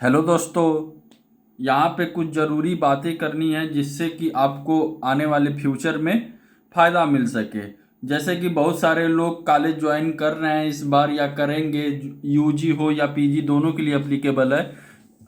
Hello दोस्तों। यहाँ पे कुछ ज़रूरी बातें करनी है जिससे कि आपको आने वाले फ्यूचर में फ़ायदा मिल सके। जैसे कि बहुत सारे लोग कॉलेज ज्वाइन कर रहे हैं इस बार या करेंगे, यूजी हो या पीजी दोनों के लिए एप्लीकेबल है।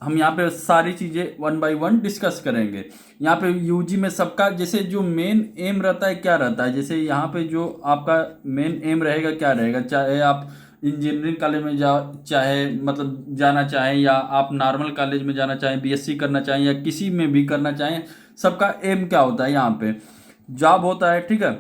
हम यहाँ पे सारी चीज़ें वन बाय वन डिस्कस करेंगे। यहाँ पे यूजी में सबका जैसे जो मेन एम रहता है क्या रहता है, जैसे यहाँ पे जो आपका मेन एम रहेगा क्या रहेगा, चाहे आप इंजीनियरिंग कॉलेज में जा चाहे मतलब जाना चाहें या आप नॉर्मल कॉलेज में जाना चाहें, बीएससी करना चाहें या किसी में भी करना चाहें, सबका एम क्या होता है, यहाँ पे जॉब होता है। ठीक है।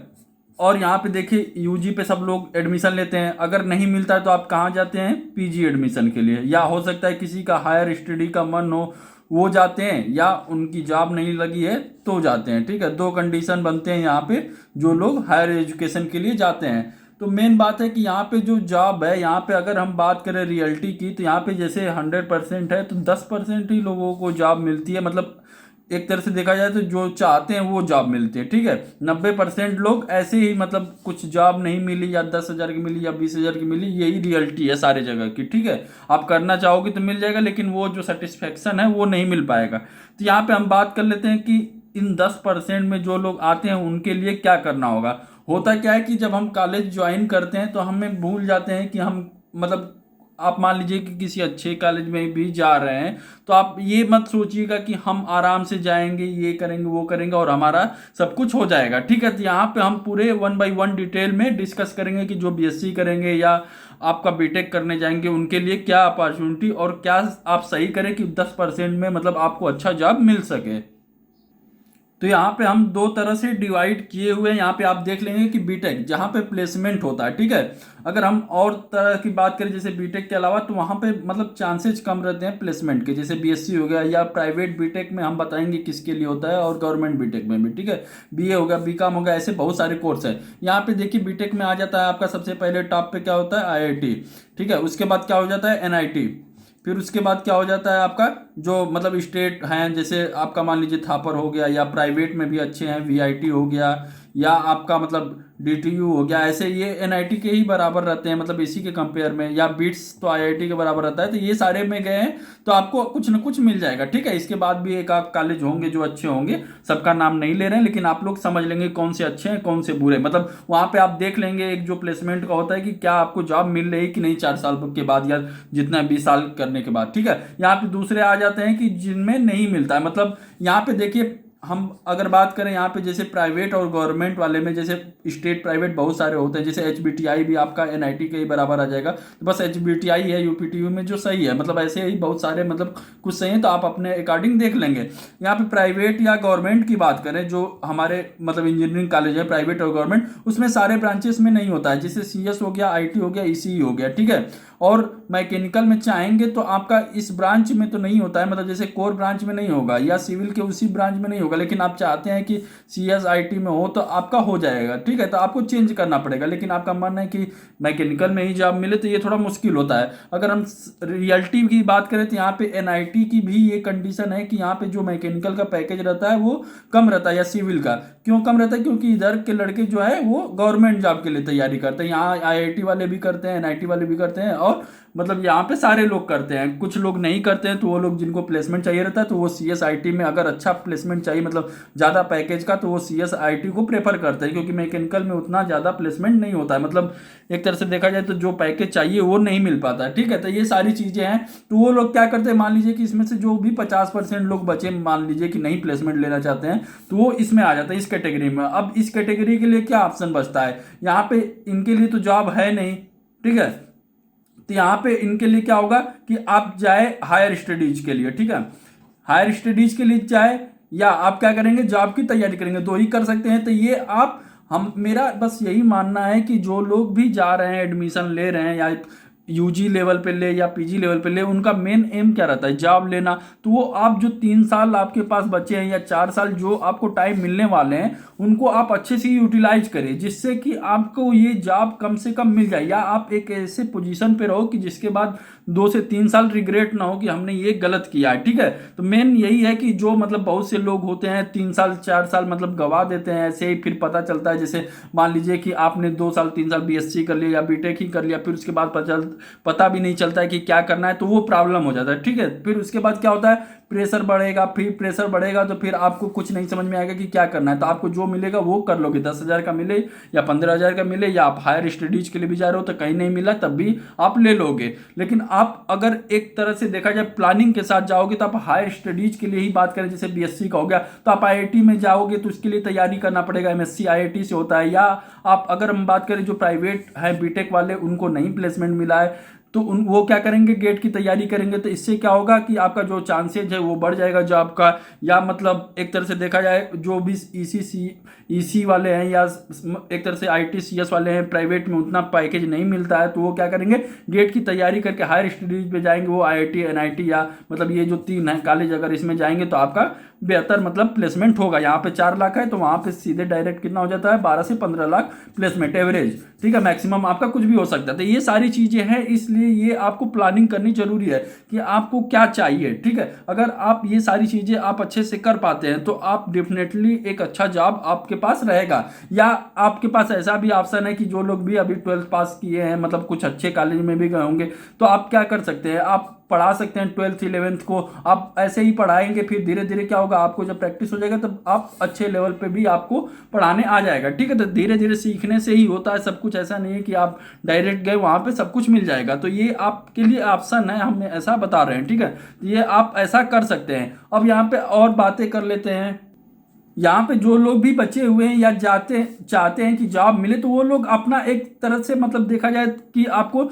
और यहाँ पे देखिए यूजी पे सब लोग एडमिशन लेते हैं, अगर नहीं मिलता है तो आप कहाँ जाते हैं, पीजी एडमिशन के लिए। या हो सकता है किसी का हायर स्टडी का मन हो वो जाते हैं, या उनकी जॉब नहीं लगी है तो जाते हैं। ठीक है, दो कंडीशन बनते हैं यहाँ पे जो लोग हायर एजुकेशन के लिए जाते हैं। तो मेन बात है कि यहाँ पे जो जॉब है, यहाँ पे अगर हम बात करें रियलिटी की, तो यहाँ पे जैसे 100% है तो 10% ही लोगों को जॉब मिलती है। मतलब एक तरह से देखा जाए तो जो चाहते हैं वो जॉब मिलती है। ठीक है, 90% लोग ऐसे ही मतलब कुछ जॉब नहीं मिली, या 10,000 की मिली या 20,000 की मिली, यही रियलिटी है सारे जगह की। ठीक है, आप करना चाहोगे तो मिल जाएगा, लेकिन वो जो सेटिस्फेक्शन है वो नहीं मिल पाएगा। तो यहाँ पे हम बात कर लेते हैं कि इन 10% में जो लोग आते हैं उनके लिए क्या करना होगा। होता क्या है कि जब हम कॉलेज ज्वाइन करते हैं तो हमें भूल जाते हैं कि हम मतलब आप मान लीजिए कि किसी अच्छे कॉलेज में भी जा रहे हैं, तो आप ये मत सोचिएगा कि हम आराम से जाएंगे, ये करेंगे वो करेंगे और हमारा सब कुछ हो जाएगा। ठीक है, तो यहाँ पे हम पूरे वन बाय वन डिटेल में डिस्कस करेंगे कि जो बीएससी करेंगे या आपका बीटेक करने जाएंगे उनके लिए क्या अपॉर्चुनिटी और क्या आप सही करें कि 10% में मतलब आपको अच्छा जॉब मिल सके। तो यहाँ पे हम दो तरह से डिवाइड किए हुए हैं। यहाँ पे आप देख लेंगे कि बीटेक जहाँ पे प्लेसमेंट होता है। ठीक है, अगर हम और तरह की बात करें जैसे बीटेक के अलावा, तो वहाँ पे मतलब चांसेस कम रहते हैं प्लेसमेंट के, जैसे बीएससी हो गया या प्राइवेट बीटेक में हम बताएंगे किसके लिए होता है, और गवर्नमेंट बीटेक में भी। ठीक है, बीए हो गया, बीकॉम हो गया, ऐसे बहुत सारे कोर्स है। यहाँ पे देखिए बीटेक में आ जाता है आपका सबसे पहले टॉप पे क्या होता है, आईआईटी। ठीक है, उसके बाद क्या हो जाता है, एनआईटी। फिर उसके बाद क्या हो जाता है आपका जो मतलब स्टेट हैं, जैसे आपका मान लीजिए थापर हो गया, या प्राइवेट में भी अच्छे हैं वीआईटी हो गया, या आपका मतलब डीटीयू हो गया। ऐसे ये एनआईटी के ही बराबर रहते हैं, मतलब इसी के कंपेयर में, या बीट्स तो आईआईटी के बराबर रहता है। तो ये सारे में गए हैं तो आपको कुछ ना कुछ मिल जाएगा। ठीक है, इसके बाद भी एक आध कॉलेज होंगे जो अच्छे होंगे, सबका नाम नहीं ले रहे हैं, लेकिन आप लोग समझ लेंगे कौन से अच्छे हैं कौन से बुरे। मतलब वहां पे आप देख लेंगे एक जो प्लेसमेंट का होता है कि क्या आपको जॉब मिल रही है कि नहीं 4 साल के बाद, या जितना 20 साल करने के बाद। ठीक है, यहाँ पे दूसरे आ जाते हैं कि जिनमें नहीं मिलता है। मतलब यहाँ पे देखिए हम अगर बात करें यहाँ पे जैसे प्राइवेट और गवर्नमेंट वाले में, जैसे स्टेट प्राइवेट बहुत सारे होते हैं, जैसे एचबीटीआई भी आपका एनआईटी के ही बराबर आ जाएगा। तो बस एचबीटीआई है यूपीटीयू में जो सही है, मतलब ऐसे ही बहुत सारे मतलब कुछ सही है, तो आप अपने अकॉर्डिंग देख लेंगे। यहाँ पे प्राइवेट या गवर्नमेंट की बात करें, जो हमारे मतलब इंजीनियरिंग कॉलेज है प्राइवेट और गवर्नमेंट, उसमें सारे ब्रांचेस में नहीं होता है, जैसे सीएस हो गया, आईटी हो गया, ईसीई हो गया। ठीक है, और मैकेनिकल में चाहेंगे तो आपका इस ब्रांच में तो नहीं होता है, मतलब जैसे कोर ब्रांच में नहीं होगा, या सिविल के उसी ब्रांच में नहीं होगा, लेकिन आप चाहते हैं कि सीएस आईटी में हो तो आपका हो जाएगा। ठीक है, तो आपको चेंज करना पड़ेगा, लेकिन आपका मन है कि मैकेनिकल में ही जॉब मिले तो ये थोड़ा मुश्किल होता है। अगर हम रियलिटी की बात करें तो यहाँ पे एनआईटी की भी ये कंडीशन है कि यहाँ पे जो मैकेनिकल का पैकेज रहता है वो कम रहता है, या सिविल का। क्यों कम रहता है, क्योंकि इधर के लड़के जो है वो गवर्नमेंट जॉब के लिए तैयारी करते हैं। यहाँ आईआईटी वाले भी करते हैं, एनआईटी वाले भी करते हैं, और मतलब यहाँ पे सारे लोग करते हैं। कुछ लोग नहीं करते हैं, तो वो लोग जिनको प्लेसमेंट चाहिए रहता है तो वो सीएसआईटी में, अगर अच्छा प्लेसमेंट चाहिए मतलब ज़्यादा पैकेज का, तो वो सीएसआईटी को प्रेफर करते हैं, क्योंकि मैकेनिकल में उतना ज़्यादा प्लेसमेंट नहीं होता है। मतलब एक तरह से देखा जाए तो जो पैकेज चाहिए वो नहीं मिल पाता है। ठीक है, तो ये सारी चीज़ें हैं। तो वो लोग क्या करते हैं, मान लीजिए कि इसमें से जो भी 50% लोग बचे, मान लीजिए कि नहीं प्लेसमेंट लेना चाहते हैं, तो वो इसमें आ जाता है, इस कैटेगरी में। अब इस कैटेगरी के लिए क्या ऑप्शन बचता है, यहाँ पे इनके लिए तो जॉब है नहीं। ठीक है, तो यहाँ पे इनके लिए क्या होगा कि आप जाए हायर स्टडीज के लिए। ठीक है, हायर स्टडीज के लिए जाए, या आप क्या करेंगे, जॉब की तैयारी करेंगे, दो ही कर सकते हैं। तो ये आप हम मेरा बस यही मानना है कि जो लोग भी जा रहे हैं एडमिशन ले रहे हैं, या यूजी लेवल पे ले या पीजी लेवल पे ले, उनका मेन एम क्या रहता है, जॉब लेना। तो वो आप जो 3 साल आपके पास बचे हैं या 4 साल जो आपको टाइम मिलने वाले हैं, उनको आप अच्छे से यूटिलाइज करें, जिससे कि आपको ये जॉब कम से कम मिल जाए, या आप एक ऐसे पोजीशन पे रहो कि जिसके बाद 2 से 3 साल रिग्रेट ना हो कि हमने ये गलत किया है। ठीक है, तो मेन यही है कि जो मतलब बहुत से लोग होते हैं 3 साल 4 साल मतलब गवा देते हैं ऐसे ही, फिर पता चलता है, जैसे मान लीजिए कि आपने 2 साल 3 साल बीएससी कर लिया या बीटेक ही कर लिया, फिर उसके बाद पता भी नहीं चलता है कि क्या करना है, तो वो प्रॉब्लम हो जाता है। ठीक है, फिर उसके बाद क्या होता है, प्रेशर बढ़ेगा, फिर प्रेशर बढ़ेगा तो फिर आपको कुछ नहीं समझ में आएगा कि क्या करना है। तो आपको जो मिलेगा वो कर लोगे, 10,000 का मिले या 15,000 का मिले, या आप हायर स्टडीज के लिए भी जा रहे हो तो कहीं नहीं मिला तब भी आप ले लोगे। लेकिन आप अगर एक तरह से देखा जाए प्लानिंग के साथ जाओगे तो आप हायर स्टडीज के लिए ही बात करें, जैसे बीएससी का हो गया तो आप आईआईटी में जाओगे तो उसके लिए तैयारी करना पड़ेगा, एमएससी आईआईटी से होता है। या आप अगर हम बात करें जो प्राइवेट है बीटेक वाले, उनको नहीं प्लेसमेंट मिला है तो वो क्या करेंगे, गेट की तैयारी करेंगे। तो इससे क्या होगा कि आपका जो चांसेज है वो बढ़ जाएगा जॉब का। या मतलब एक तरह से देखा जाए जो भी ईसी वाले हैं या एक तरह से आईटी सीएस वाले हैं, प्राइवेट में उतना पैकेज नहीं मिलता है तो वो क्या करेंगे, गेट की तैयारी करके हायर स्टडीज पे जाएंगे। वो आईआईटी एनआईटी या मतलब ये जो 3 है कॉलेज, अगर इसमें जाएंगे तो आपका बेहतर मतलब प्लेसमेंट होगा। यहाँ पे 4 लाख है तो वहाँ पे सीधे डायरेक्ट कितना हो जाता है, 12 से 15 लाख प्लेसमेंट एवरेज। ठीक है, मैक्सिमम आपका कुछ भी हो सकता है। तो ये सारी चीजें हैं, इसलिए ये आपको प्लानिंग करनी जरूरी है कि आपको क्या चाहिए। ठीक है, अगर आप ये सारी चीजें आप अच्छे से कर पाते हैं तो आप डेफिनेटली एक अच्छा जॉब आपके पास रहेगा। या आपके पास ऐसा भी ऑप्शन है कि जो लोग भी अभी 12th पास किए हैं, मतलब कुछ अच्छे कॉलेज में भी गए होंगे, तो आप क्या कर सकते हैं, आप पढ़ा सकते हैं 12th 11th को आप ऐसे ही पढ़ाएंगे। फिर धीरे धीरे क्या होगा, आपको जब प्रैक्टिस हो जाएगा तब आप अच्छे लेवल पे भी आपको पढ़ाने आ जाएगा। ठीक है, तो धीरे धीरे सीखने से ही होता है सब कुछ, ऐसा नहीं है कि आप डायरेक्ट गए वहां पे सब कुछ मिल जाएगा। तो ये आपके लिए ऑप्शन है, हमने ऐसा बता रहे हैं। ठीक है, तो ये आप ऐसा कर सकते हैं। अब यहाँ पे और बातें कर लेते हैं। यहाँ पे जो लोग भी बचे हुए हैं या चाहते हैं कि जॉब मिले, तो वो लोग अपना एक तरह से मतलब देखा जाए कि आपको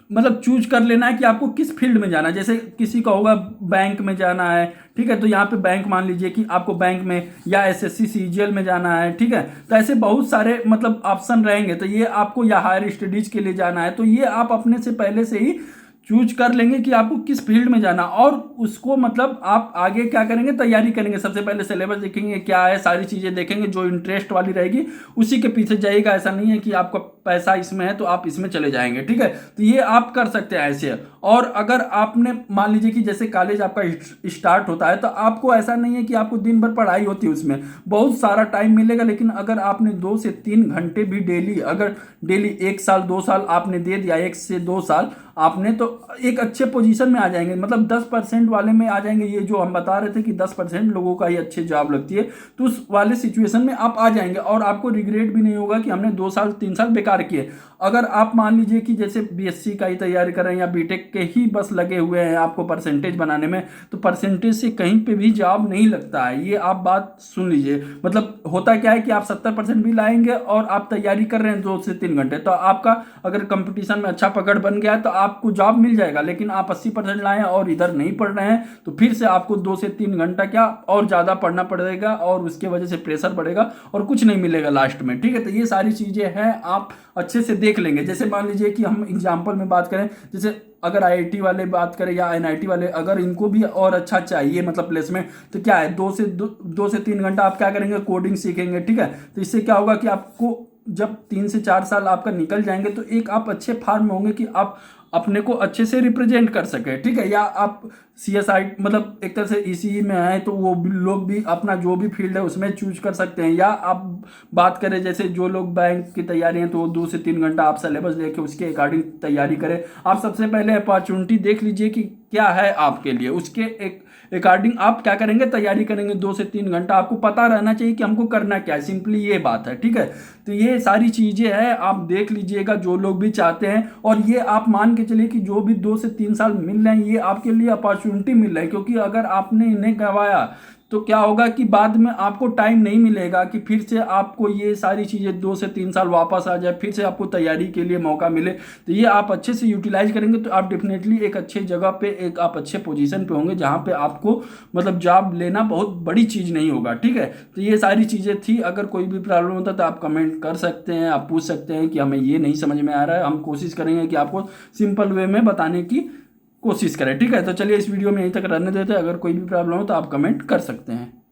मतलब चूज कर लेना है कि आपको किस फील्ड में जाना है। जैसे किसी का होगा बैंक में जाना है, ठीक है, तो यहाँ पे बैंक मान लीजिए कि आपको बैंक में या एसएससी सीजीएल में जाना है। ठीक है, तो ऐसे बहुत सारे मतलब ऑप्शन रहेंगे। तो ये आपको या हायर स्टडीज के लिए जाना है तो ये आप अपने से पहले से ही चूज कर लेंगे कि आपको किस फील्ड में जाना, और उसको मतलब आप आगे क्या करेंगे, तैयारी करेंगे। सबसे पहले सिलेबस देखेंगे क्या है, सारी चीजें देखेंगे, जो इंटरेस्ट वाली रहेगी उसी के पीछे जाइएगा। ऐसा नहीं है कि आपका पैसा इसमें है तो आप इसमें चले जाएंगे। ठीक है, तो ये आप कर सकते हैं ऐसे। और अगर आपने मान लीजिए कि जैसे कॉलेज आपका स्टार्ट होता है तो आपको ऐसा नहीं है कि आपको दिन भर पढ़ाई होती है, उसमें बहुत सारा टाइम मिलेगा। लेकिन अगर आपने 2 से 3 घंटे भी डेली, अगर डेली 1 साल 2 साल आपने दे दिया, 1 से 2 साल आपने, तो एक अच्छे पोजीशन में आ जाएंगे। मतलब 10% वाले में आ जाएंगे। ये जो हम बता रहे थे कि 10% लोगों का ही अच्छी जॉब लगती है, तो उस वाले सिचुएशन में आप आ जाएंगे और आपको रिग्रेट भी नहीं होगा कि हमने 2 साल 3 साल बेकार किए। अगर आप मान लीजिए कि जैसे बीएससी का ही तैयारी कर रहे हैं या बीटेक के ही बस लगे हुए हैं आपको परसेंटेज बनाने में, तो परसेंटेज से कहीं पे भी जॉब नहीं लगता है। ये आप बात सुन लीजिए। मतलब होता क्या है कि आप 70% भी लाएंगे और आप तैयारी कर रहे हैं 2 से 3 घंटे, तो आपका अगर कंपटीशन में अच्छा पकड़ बन गया है तो आपको जॉब मिल जाएगा। लेकिन आप 80% लाए और इधर नहीं पढ़ रहे हैं तो फिर से आपको 2 से 3 घंटा क्या और ज्यादा पढ़ना पड़ेगा और उसके वजह से प्रेशर बढ़ेगा और कुछ नहीं मिलेगा लास्ट में। ठीक है, तो ये सारी चीजें हैं, आप अच्छे से देख लेंगे। जैसे मान लीजिए कि हम एग्जाम्पल में बात करें, जैसे अगर आईआईटी वाले बात करें या एनआईटी वाले, अगर इनको भी और अच्छा चाहिए मतलब प्लेसमेंट, तो क्या है 2 से 3 घंटा आप क्या करेंगे, कोडिंग सीखेंगे। ठीक है, तो इससे क्या होगा कि आपको जब 3 से 4 साल आपका निकल जाएंगे तो एक आप अच्छे फार्म में होंगे कि आप अपने को अच्छे से रिप्रेजेंट कर सके। ठीक है, या आप सीएसआई मतलब एक तरह से ईसीई में आए तो वो लोग भी अपना जो भी फील्ड है उसमें चूज कर सकते हैं। या आप बात करें जैसे जो लोग बैंक की तैयारी है तो वो 2 से 3 घंटा आप सिलेबस लेके उसके अकॉर्डिंग तैयारी करें। आप सबसे पहले अपॉर्चुनिटी देख लीजिए कि क्या है आपके लिए, उसके एक अकॉर्डिंग आप क्या करेंगे, तैयारी करेंगे। 2 से 3 घंटा आपको पता रहना चाहिए कि हमको करना क्या है, सिंपली ये बात है। ठीक है, तो ये सारी चीजें हैं, आप देख लीजिएगा जो लोग भी चाहते हैं। और ये आप मान के चलिए कि जो भी 2 से 3 साल मिल रहे हैं ये आपके लिए अपॉर्चुनिटी मिल रहा है, क्योंकि अगर आपने इन्हें गंवाया तो क्या होगा कि बाद में आपको टाइम नहीं मिलेगा कि फिर से आपको ये सारी चीजें 2 से 3 साल वापस आ जाए, फिर से आपको तैयारी के लिए मौका मिले। तो ये आप अच्छे से यूटिलाइज करेंगे तो आप डेफिनेटली एक अच्छे जगह पे, एक आप अच्छे पोजीशन पे होंगे जहां पे आपको मतलब जॉब लेना बहुत बड़ी चीज नहीं होगा। ठीक है, तो ये सारी चीजें थी। अगर कोई भी प्रॉब्लम होता तो आप कमेंट कर सकते हैं, आप पूछ सकते हैं कि हमें ये नहीं समझ में आ रहा है। हम कोशिश करेंगे कि आपको सिंपल वे में बताने की कोशिश करें। ठीक है, तो चलिए इस वीडियो में यहीं तक रहने देते हैं। अगर कोई भी प्रॉब्लम हो तो आप कमेंट कर सकते हैं।